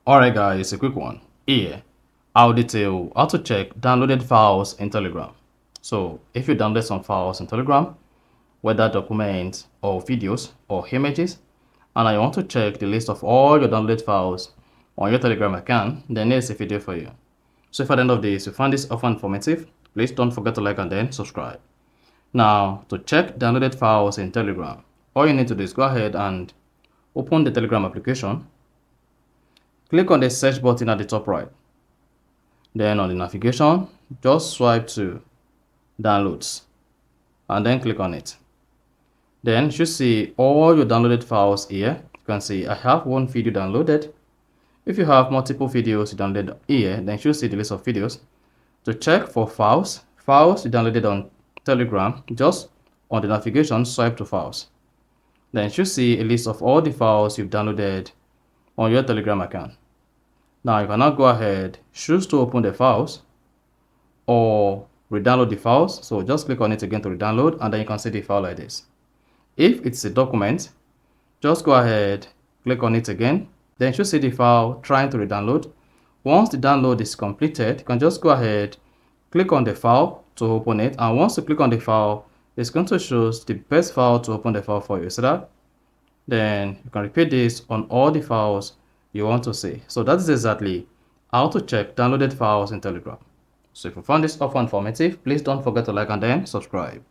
Alright guys, a quick one. Here, I'll detail how to check downloaded files in Telegram. So if you download some files in Telegram, whether documents or videos or images, and I want to check the list of all your downloaded files on your Telegram account, then here's a video for you. So if at the end of this you find this offer informative, please don't forget to like and then subscribe. Now, to check downloaded files in Telegram, all you need to do is go ahead and open the Telegram application. Click on the search button at the top right. Then on the navigation, just swipe to downloads and then click on it. Then you should see all your downloaded files here. You can see I have one video downloaded. If you have multiple videos you downloaded here, then you should see the list of videos. To check for files you downloaded on Telegram, just on the navigation, swipe to files. Then you should see a list of all the files you've downloaded on your Telegram account. Now you can now go ahead, choose to open the files or re-download the files. So just click on it again to re-download, and then you can see the file like this. If it's a document, just go ahead, click on it again. Then you should see the file trying to re-download. Once the download is completed, you can just go ahead, click on the file to open it. And once you click on the file, it's going to show the best file to open the file for you. See that? Then you can repeat this on all the files you want to see. So that is exactly how to check downloaded files in Telegram. So if you found this offer informative, please don't forget to like and then subscribe.